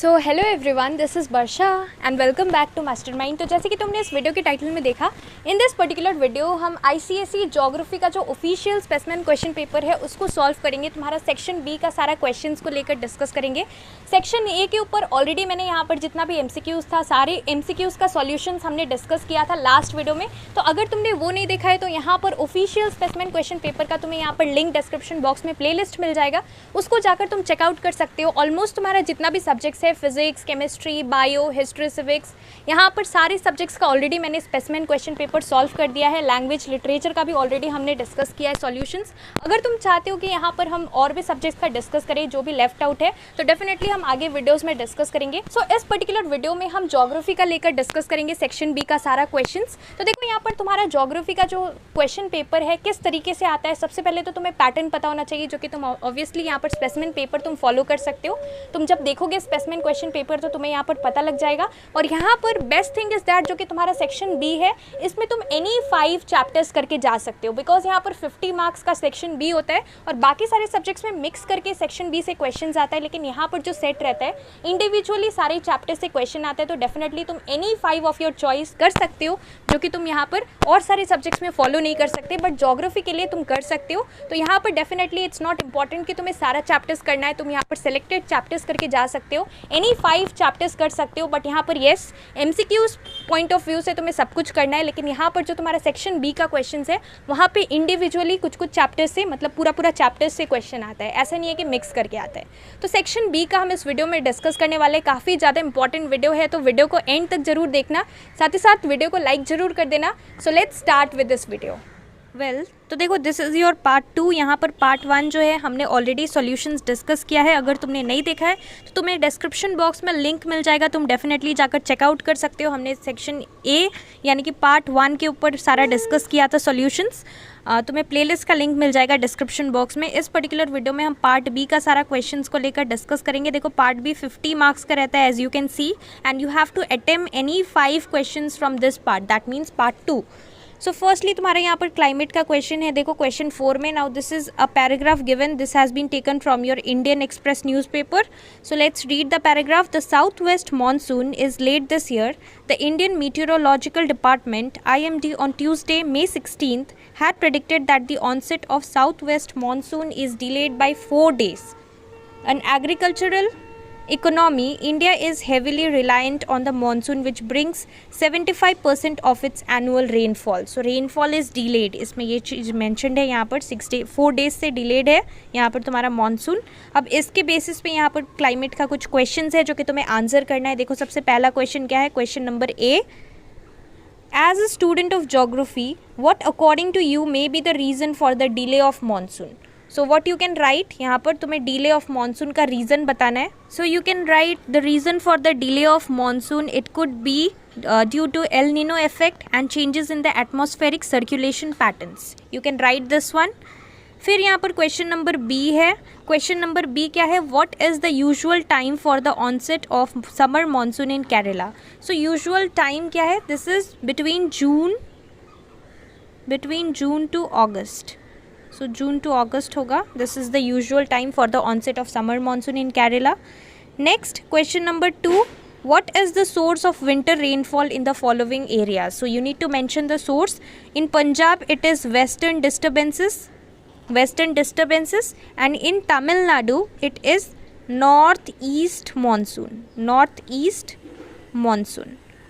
So hello everyone, this is Varsha and welcome back to Mastermind. तो जैसे कि तुमने इस वीडियो के टाइटल में देखा, इन दिस पर्टिकुलर वीडियो हम आईसीएसई ज्योग्राफी का जो ऑफिशियल स्पेसिमेन क्वेश्चन पेपर है उसको सॉल्व करेंगे। तुम्हारा सेक्शन बी का सारा क्वेश्चंस को लेकर डिस्कस करेंगे। सेक्शन ए के ऊपर ऑलरेडी मैंने यहाँ पर जितना भी एमसीक्यूज़ था, सारे एमसीक्यूज़ का सॉल्यूशंस हमने डिस्कस किया था लास्ट वीडियो में। तो अगर तुमने वो नहीं देखा है तो यहाँ पर ऑफिशियल स्पेसिमेन क्वेश्चन पेपर का तुम्हें यहाँ पर लिंक डिस्क्रिप्शन बॉक्स में प्लेलिस्ट मिल जाएगा, उसको जाकर तुम चेकआउट कर सकते हो। ऑलमोस्ट तुम्हारा जितना भी सब्जेक्ट्स है, physics, chemistry, bio, history, civics, यहाँ पर सारे सब्जेक्ट्स का ऑलरेडी मैंने स्पेसिमेन क्वेश्चन पेपर सॉल्व कर दिया है। लैंग्वेज, लिटरेचर का भी ऑलरेडी हमने डिस्कस किया है सॉल्यूशंस। अगर तुम चाहते हो कि यहाँ पर हम और भी सब्जेक्ट्स का डिस्कस करें जो भी लेफ्ट आउट है, तो डेफिनेटली हम आगे वीडियोस में डिस्कस करेंगे। सो इस पर्टिकुलर वीडियो में हम ज्योग्राफी का लेकर डिस्कस करेंगे सेक्शन बी का सारा क्वेश्चंस। तो देखो यहाँ पर तुम्हारा ज्योग्राफी का जो क्वेश्चन पेपर है किस तरीके से आता है। सबसे पहले तो तुम्हें पैटर्न पता होना चाहिए, जो कि तुम ऑब्वियसली यहाँ पर स्पेसिमेन पेपर तुम फॉलो कर सकते हो। तुम जब देखोगे स्पेसिमेन क्वेश्चन पेपर तो तुम्हें यहाँ पर पता लग जाएगा। और यहाँ पर बेस्ट थिंग इज दैट, जो कि तुम्हारा सेक्शन बी है, इसमें तुम एनी 5 चैप्टर्स करके जा सकते हो, बिकॉज यहाँ पर 50 मार्क्स का सेक्शन बी होता है और बाकी सारे सब्जेक्ट्स में मिक्स करके सेक्शन बी से क्वेश्चन आता है। लेकिन यहाँ पर जो सेट रहता है, इंडिविजुअली सारे चैप्टर से क्वेश्चन आता है। तो डेफिनेटली तुम एनी 5 ऑफ योर चॉइस कर सकते हो, जो कि तुम यहाँ पर और सारे सब्जेक्ट्स में फॉलो नहीं कर सकते, बट ज्योग्राफी के लिए तुम कर सकते हो। तो यहाँ पर डेफिनेटली इट्स नॉट इंपॉर्टेंट कि तुम्हें सारा चैप्टर्स करना है, तुम यहाँ पर सिलेक्टेड चैप्टर्स करके जा सकते हो, एनी 5 चैप्टर्स कर सकते हो। बट यहाँ पर yes, MCQs point of view से तुम्हें सब कुछ करना है। लेकिन यहाँ पर जो तुम्हारा सेक्शन बी का क्वेश्चन है, वहाँ पे इंडिविजुअली कुछ कुछ चैप्टर्स से, मतलब पूरा चैप्टर्स से क्वेश्चन आता है, ऐसा नहीं है कि मिक्स करके आता है। तो सेक्शन बी का हम इस वीडियो में डिस्कस करने वाले, काफ़ी ज़्यादा इंपॉर्टेंट वीडियो है, तो वीडियो को एंड तक जरूर देखना, साथ ही साथ वीडियो को लाइक जरूर कर देना। So let's start with this video. तो देखो, दिस इज़ योर पार्ट 2। यहाँ पर पार्ट 1 जो है हमने ऑलरेडी सॉल्यूशंस डिस्कस किया है। अगर तुमने नहीं देखा है तो तुम्हें डिस्क्रिप्शन बॉक्स में लिंक मिल जाएगा, तुम डेफिनेटली जाकर चेकआउट कर सकते हो। हमने सेक्शन ए यानी कि पार्ट 1 के ऊपर सारा डिस्कस किया था सॉल्यूशंस। तुम्हें प्लेलिस्ट का लिंक मिल जाएगा डिस्क्रिप्शन बॉक्स में। इस पर्टिकुलर वीडियो में हम पार्ट बी का सारा क्वेश्चंस को लेकर डिस्कस करेंगे। देखो, पार्ट बी 50 मार्क्स का रहता है, as you can see, and you have to attempt any 5 questions from this part, that means part 2। So firstly तुम्हारे यहाँ पर क्लाइमेट का क्वेश्चन है। देखो क्वेश्चन 4 में, now this is a paragraph given, this has been taken from your Indian Express newspaper. So let's read the paragraph. The south west monsoon is late this year. The Indian Meteorological Department (IMD) on Tuesday, May 16th, had predicted that the onset of southwest monsoon is delayed by 4 days. An agricultural economy, India is heavily reliant on the monsoon, which brings 75% of its annual rainfall. So rainfall is delayed. इसमें ये चीज़ mentioned है यहाँ पर, 4 days से delayed है यहाँ पर तुम्हारा मानसून। अब इसके बेसिस पे यहाँ पर क्लाइमेट का कुछ क्वेश्चंस है जो कि तुम्हें आंसर करना है। देखो सबसे पहला क्वेश्चन क्या है, question number A, As a student of geography, what according to you may be the reason for the delay of monsoon? So what you can write, यहाँ पर तुम्हें delay of monsoon का reason बताना है। So you can write the reason for the delay of monsoon. It could be due to El Nino effect and changes in the atmospheric circulation patterns. You can write this one. फिर यहाँ पर question number B है। Question number B क्या है, what is the usual time for the onset of summer monsoon in Kerala? So usual time क्या है, this is between June to August. So June to August होगा, this is the usual time for the onset of summer monsoon in Kerala. Next question number 2, what is the source of winter rainfall in the following areas? So you need to mention the source. In Punjab it is western disturbances, and in Tamil Nadu it is northeast monsoon.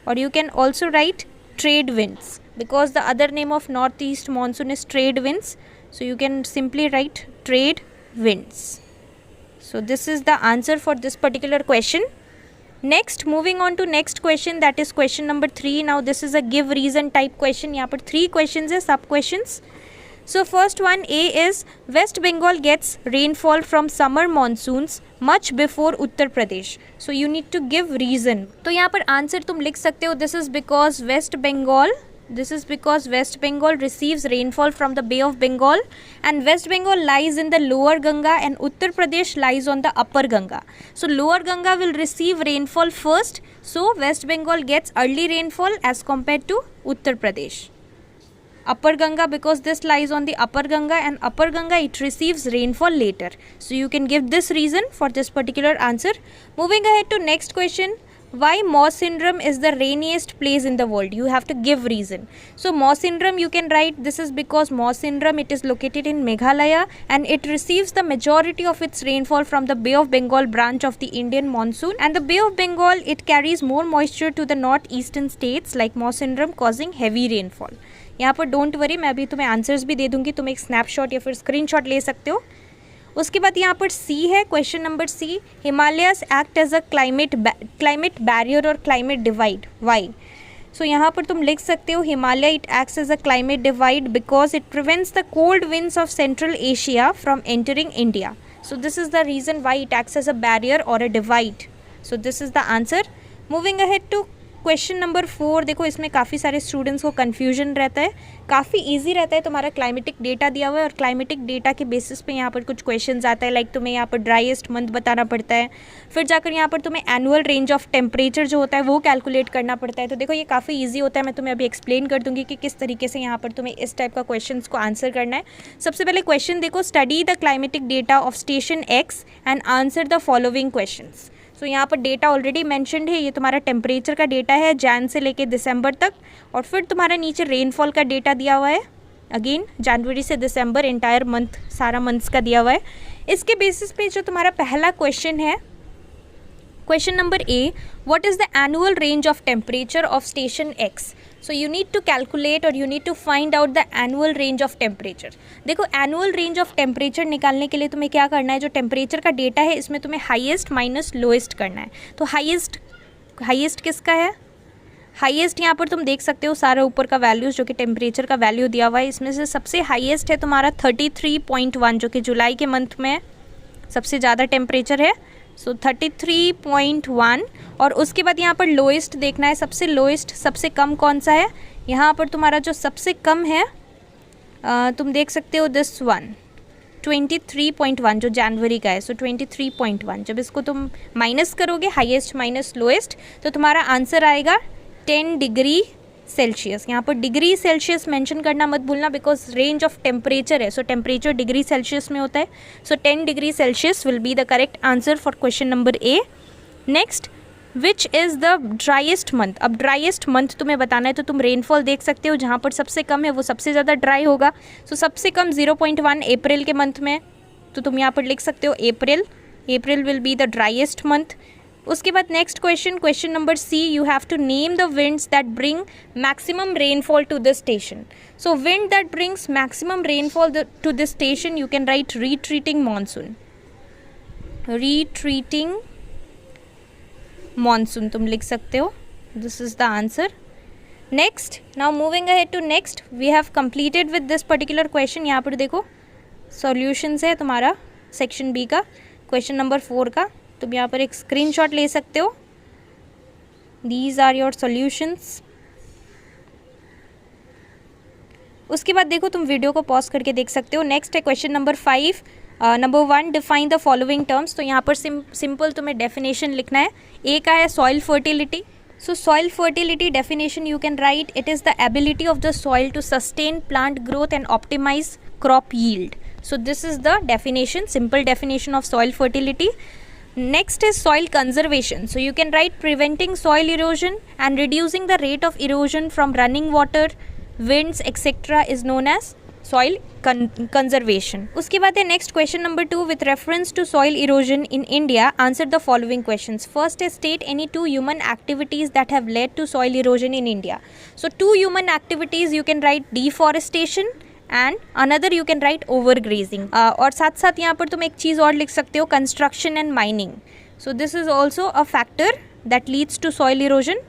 Or you can also write trade winds, because the other name of northeast monsoon is trade winds, so you can simply write trade winds. So this is the answer for this particular question. Next, moving on to next question, that is question number 3. Now this is a give reason type question. यहाँ पर 3 questions है, sub questions. So first one, A is West Bengal gets rainfall from summer monsoons much before Uttar Pradesh. So you need to give reason. तो यहाँ पर answer तुम लिख सकते हो, this is because West Bengal receives rainfall from the Bay of Bengal, and West Bengal lies in the lower Ganga and Uttar Pradesh lies on the upper Ganga. So lower Ganga will receive rainfall first, so West Bengal gets early rainfall as compared to Uttar Pradesh. Upper Ganga because this lies on the Upper Ganga, and Upper Ganga it receives rainfall later. So you can give this reason for this particular answer. Moving ahead to next question. Why Mawsyndram is the rainiest place in the world? You have to give reason. So Mawsyndram, you can write this is because Mawsyndram it is located in Meghalaya and it receives the majority of its rainfall from the Bay of Bengal branch of the Indian monsoon, and the Bay of Bengal it carries more moisture to the northeastern states like Mawsyndram, causing heavy rainfall. यहाँ पर don't worry, मैं अभी तुम्हें answers भी दे दूंगी, तुम एक snapshot या फिर स्क्रीनशॉट ले सकते हो. उसके बाद यहाँ पर सी है, question number C. Himalayas act as a climate barrier और क्लाइमेट डिवाइड. वाई? सो यहाँ पर तुम लिख सकते हो Himalaya it acts as a climate divide because it prevents the cold winds of central Asia from entering India. So this is the reason why it acts as a barrier और a divide. So this is the answer. Moving ahead to question number 4. देखो इसमें काफ़ी सारे students को confusion रहता है, काफ़ी easy रहता है. तुम्हारा क्लाइमेटिक डेटा दिया हुआ है और क्लाइमेटिक डेटा के बेसिस पे यहाँ पर कुछ क्वेश्चंस आता है, लाइक तुम्हें यहाँ पर ड्राइएस्ट मंथ बताना पड़ता है, फिर जाकर यहाँ पर तुम्हें एनुअल रेंज ऑफ टेम्परेचर जो होता है वो कैलकुलेट करना पड़ता है. तो देखो ये काफ़ी ईजी होता है, मैं तुम्हें अभी एक्सप्लेन कर दूँगी कि किस तरीके से यहाँ पर तुम्हें इस टाइप का क्वेश्चन को आंसर करना है. सबसे पहले क्वेश्चन देखो, study the climatic data of station x and answer the following question. तो यहाँ पर डेटा ऑलरेडी मेंशन्ड है, ये तुम्हारा टेम्परेचर का डेटा है जैन से लेके दिसंबर तक, और फिर तुम्हारा नीचे रेनफॉल का डेटा दिया हुआ है, अगेन जनवरी से दिसंबर एंटायर मंथ, सारा मंथ्स का दिया हुआ है. इसके बेसिस पे जो तुम्हारा पहला क्वेश्चन है, question number A, what is the annual range of temperature of station X. So you need to calculate और you need to find out the annual range of temperature. देखो एनुअल रेंज ऑफ टेम्परेचर निकालने के लिए तुम्हें क्या करना है, जो टेम्परेचर का डेटा है इसमें तुम्हें हाईएस्ट माइनस लोएस्ट करना है. तो हाईएस्ट किसका है? हाईएस्ट यहाँ पर तुम देख सकते हो सारा ऊपर का वैल्यूज़ जो कि टेम्परेचर का वैल्यू दिया हुआ है, इसमें से सबसे हाईएस्ट है तुम्हारा 33.1 जो कि जुलाई के मंथ में सबसे ज़्यादा टेम्परेचर है. सो 33.1. और उसके बाद यहाँ पर लोएस्ट देखना है, सबसे लोएस्ट सबसे कम कौन सा है. यहाँ पर तुम्हारा जो सबसे कम है तुम देख सकते हो दिस वन 23.1 जो जनवरी का है. सो 23.1 जब इसको तुम माइनस करोगे हाईएस्ट माइनस लोएस्ट तो तुम्हारा आंसर आएगा 10 डिग्री सेल्सियस. यहाँ पर डिग्री सेल्सियस मेंशन करना मत भूलना बिकॉज रेंज ऑफ टेम्परेचर है, सो टेम्परेचर डिग्री सेल्सियस में होता है. सो 10 degree Celsius will be the correct answer for question number A. Next, which is the driest month. अब ड्राइएस्ट मंथ तुम्हें बताना है तो तुम रेनफॉल देख सकते हो, जहाँ पर सबसे कम है वो सबसे ज़्यादा ड्राई होगा. सो सबसे कम 0.1 अप्रैल के मंथ में, तो तुम यहाँ पर लिख सकते हो April will be the driest month. उसके बाद next question number C, you have to name the winds that bring maximum rainfall to this station. So wind that brings maximum rainfall to this station you can write retreating monsoon तुम लिख सकते हो. This is the answer. Next, now moving ahead to next, we have completed with this particular question. यहाँ पर देखो solutions है तुम्हारा section B का, क्वेश्चन नंबर 4 का. तुम यहाँ पर एक स्क्रीनशॉट ले सकते हो. These are your solutions. उसके बाद देखो तुम वीडियो को पॉज करके देख सकते हो. नेक्स्ट है question number 5. Number 1, define the following terms. तो यहाँ पर सिंपल तुम्हें डेफिनेशन लिखना है. ए का है soil fertility. So soil fertility definition you can write, it is the ability of the soil to sustain plant growth and optimize crop yield. So this is the definition, simple definition of soil fertility. Next is soil conservation. So you can write preventing soil erosion and reducing the rate of erosion from running water, winds, etc. is known as soil conservation. उसके बाद है next question number 2, with reference to soil erosion in India, answer the following questions. First is state any 2 human activities that have led to soil erosion in India. So 2 human activities you can write deforestation and another you can right overgrazing. और साथ साथ यहाँ पर तुम एक चीज़ और लिख सकते हो, construction and mining. So this is also a factor that leads to soil erosion.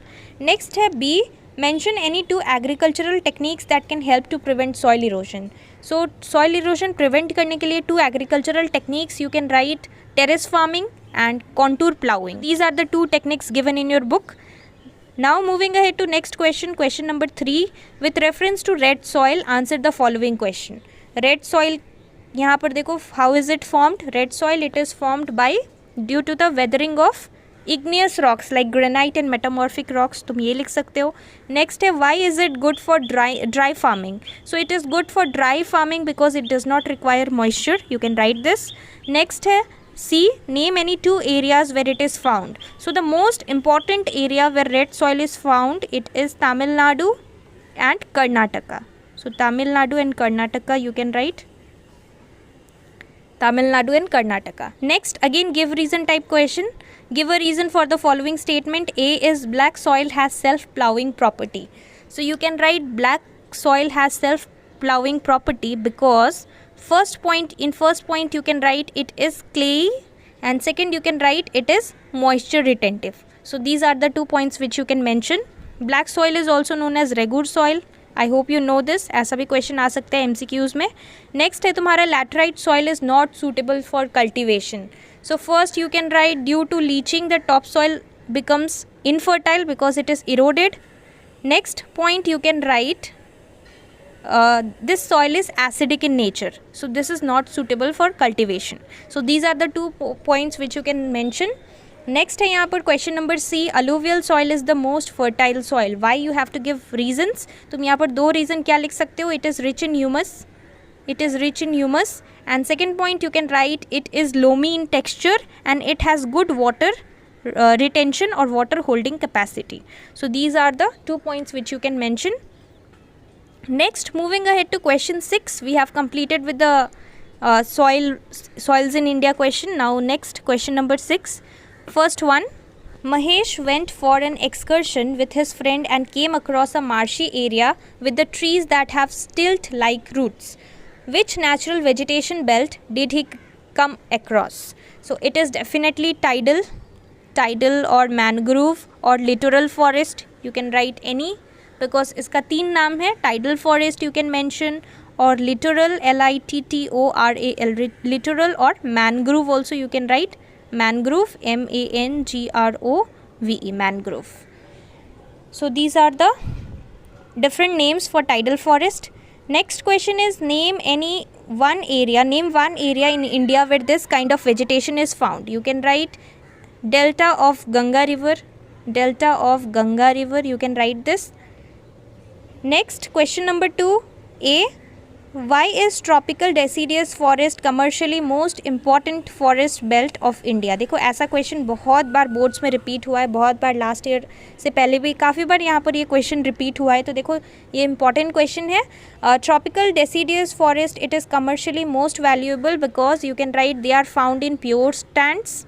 Next है B, mention any 2 agricultural techniques that can help to prevent soil erosion. So soil erosion prevent करने के लिए 2 agricultural techniques you can write terrace farming and contour ploughing. These are the 2 techniques given in your book. Now moving ahead to next question number 3, with reference to red soil, answer the following question. Red soil, यहाँ पर देखो how is it formed? Red soil, it is formed by due to the weathering of igneous rocks like granite and metamorphic rocks, तुम ये लिख सकते हो. Next है why is it good for dry farming? So it is good for dry farming because it does not require moisture. You can write this. Next है C, name any two areas where it is found. So the most important area where red soil is found, it is Tamil Nadu and Karnataka. So Tamil Nadu and Karnataka you can write. Tamil Nadu and Karnataka. Next, again give reason type question. Give a reason for the following statement. A is black soil has self-ploughing property. So you can write black soil has self-ploughing property because first point you can write it is clay, and second you can write it is moisture retentive. So these are the 2 points which you can mention. Black soil is also known as regur soil. I hope you know this. ऐसा भी question आ सकता है MCQs में. Next है तुम्हारा laterite soil is not suitable for cultivation. So first you can write due to leaching the top soil becomes infertile because it is eroded. Next point you can write this soil is acidic in nature, so this is not suitable for cultivation. So these are the 2 points which you can mention. Next है यहाँ पर question number C, alluvial soil is the most fertile soil. Why you have to give reasons. तुम यहाँ पर 2 reason क्या लिख सकते हो. It is rich in humus. It is rich in humus. And second point you can write it is loamy in texture and it has good water retention or water holding capacity. So these are the 2 points which you can mention. Next, moving ahead to question 6, we have completed with the soils in India question. Now next question number 6. First one, Mahesh went for an excursion with his friend and came across a marshy area with the trees that have stilt-like roots. Which natural vegetation belt did he come across? So it is definitely tidal or mangrove or littoral forest. You can write any because इसका 3 नाम है. Tidal forest you can mention, or littoral, littoral, littoral, or mangrove also you can write. Mangrove, mangrove, mangrove. So these are the different names for tidal forest. Next question is name one area in India where this kind of vegetation is found. You can write delta of Ganga river, you can write this. Next question number 2, A, why is tropical deciduous forest commercially most important forest belt of India? देखो ऐसा question बहुत बार boards में repeat हुआ है, बहुत बार last year से पहले भी काफ़ी बार यहाँ पर ये क्वेश्चन रिपीट हुआ है. तो देखो ये इंपॉर्टेंट क्वेश्चन है. Tropical deciduous forest it is commercially most valuable because you can write they are found in pure stands.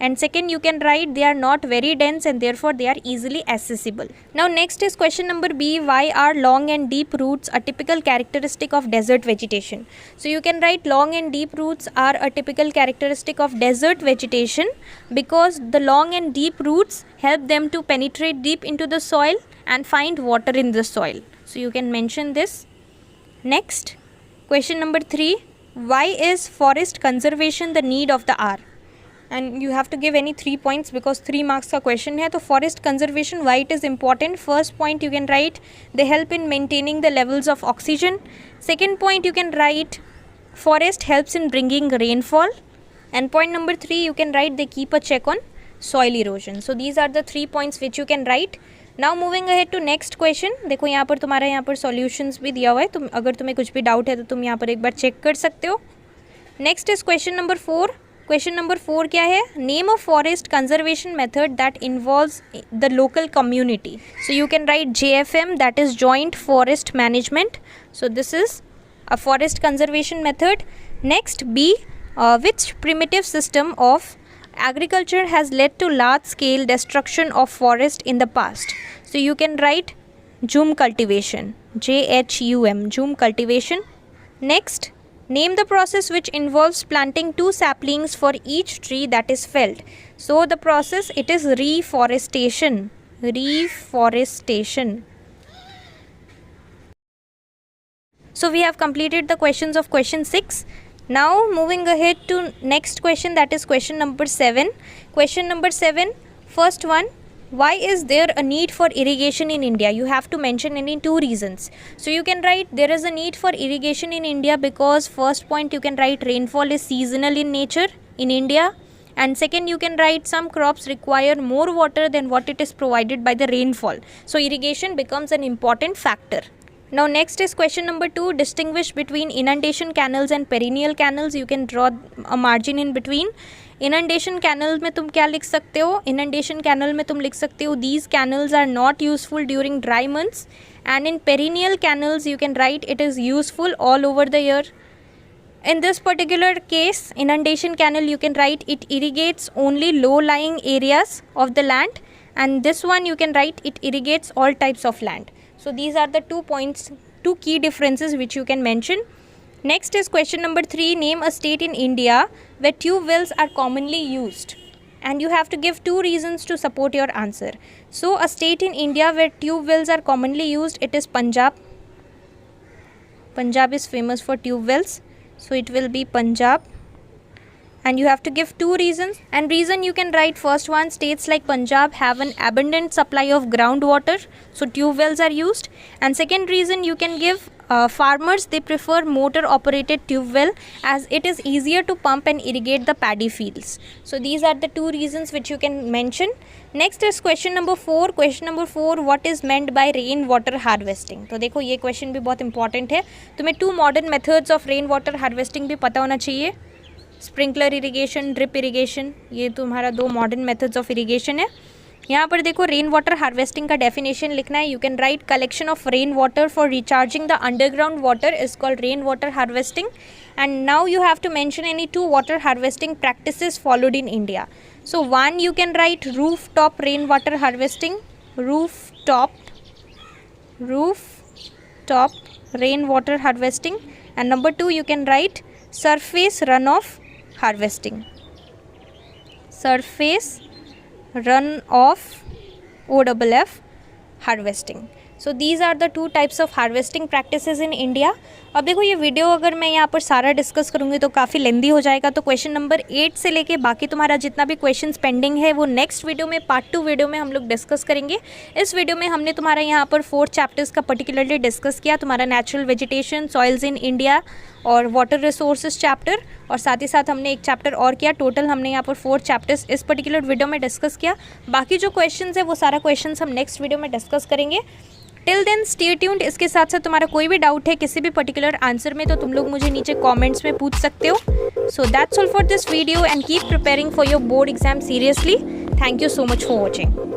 And second you can write they are not very dense and therefore they are easily accessible. Now next is question number B, why are long and deep roots a typical characteristic of desert vegetation? So you can write long and deep roots are a typical characteristic of desert vegetation because the long and deep roots help them to penetrate deep into the soil and find water in the soil. So you can mention this. Next, question number 3, why is forest conservation the need of the hour? And you have to give any 3 points because 3 marks का question है. तो forest conservation, why it is important? First point you can write they help in maintaining the levels of oxygen. Second point you can write forest helps in bringing rainfall. And point number 3 you can write they keep a check on soil erosion. So these are the 3 points which you can write. Now moving ahead to next question. देखो यहाँ पर तुम्हारा यहाँ पर solutions भी दिया हुआ है. तुम अगर तुम्हें कुछ भी doubt है तो तुम यहाँ पर एक बार check कर सकते हो. Next is question number 4. Question number 4 क्या है? Name a forest conservation method that involves the local community. So you can write JFM, that is joint forest management. So this is a forest conservation method. Next B, which primitive system of agriculture has led to large scale destruction of forest in the past? So you can write Jhum cultivation, JHUM, Jhum cultivation. Next, name the process which involves planting 2 saplings for each tree that is felled. So the process, it is reforestation. So we have completed the questions of question 6. Now moving ahead to next question, that is question number 7. Question number 7, first one, why is there a need for irrigation in India? You have to mention any 2 reasons. So you can write there is a need for irrigation in India because first point you can write rainfall is seasonal in nature in India. and second you can write some crops require more water than what it is provided by the rainfall. So irrigation becomes an important factor. Now next is question number 2. Distinguish between inundation canals and perennial canals. You can draw a margin in between. Inundation canal में तुम क्या लिख सकते हो? Inundation canal में तुम लिख सकते हो these canals are not useful during dry months, and in perennial canals you can write it is useful all over the year. In this particular case, inundation canal, you can write it irrigates only low-lying areas of the land, and this one you can write it irrigates all types of land. So these are the 2 points, 2 key differences which you can mention. Next is question number 3. Name a state in India where tube wells are commonly used, and you have to give 2 reasons to support your answer. So a state in India where tube wells are commonly used, it is Punjab. Punjab is famous for tube wells. So it will be Punjab, and you have to give 2 reasons, and reason you can write first one, states like Punjab have an abundant supply of groundwater, so tube wells are used, and second reason you can give farmers, they prefer motor operated tube well as it is easier to pump and irrigate the paddy fields. So these are the 2 reasons which you can mention. Next is question number 4. Question number 4, what is meant by rain water harvesting? तो देखो ये question भी बहुत important है. तुम्हें 2 modern methods of rain water harvesting भी पता होना चाहिए. Sprinkler irrigation, drip irrigation, ये तुम्हारा 2 modern methods of irrigation है. यहाँ पर देखो रेन वाटर हार्वेस्टिंग का डेफिनेशन लिखना है. You can write collection of rain water for recharging the underground water is called rain water harvesting. And now you have to mention any 2 water harvesting practices followed in India. So 1 you can write rooftop rainwater harvesting, rooftop rainwater harvesting, and number 2 you can write surface runoff harvesting, surface runoff OFF harvesting. So these are the 2 types of harvesting practices in India. अब देखो ये video अगर मैं यहाँ पर सारा discuss करूँगी तो काफ़ी लेंदी हो जाएगा, तो क्वेश्चन नंबर 8 से लेके बाकी तुम्हारा जितना भी क्वेश्चंस पेंडिंग है वो नेक्स्ट वीडियो में पार्ट 2 वीडियो में हम लोग डिस्कस करेंगे. इस वीडियो में हमने तुम्हारा यहाँ पर 4 चैप्टर्स का पर्टिकुलरली डिस्कस किया, तुम्हारा natural vegetation, soils in India और वाटर रिसोर्सेज चैप्टर, और साथ ही साथ हमने एक चैप्टर और किया. टोटल हमने यहाँ पर 4 चैप्टर्स इस पर्टिकुलर वीडियो में डिस्कस किया. बाकी जो क्वेश्चन है वो सारा क्वेश्चन हम नेक्स्ट वीडियो में डिस्कस करेंगे. Till then stay tuned. इसके साथ साथ तुम्हारा कोई भी डाउट है किसी भी पर्टिकुलर आंसर में तो तुम लोग मुझे नीचे कमेंट्स में पूछ सकते हो. So that's all for this video and keep preparing for your board exam seriously. Thank you so much for watching.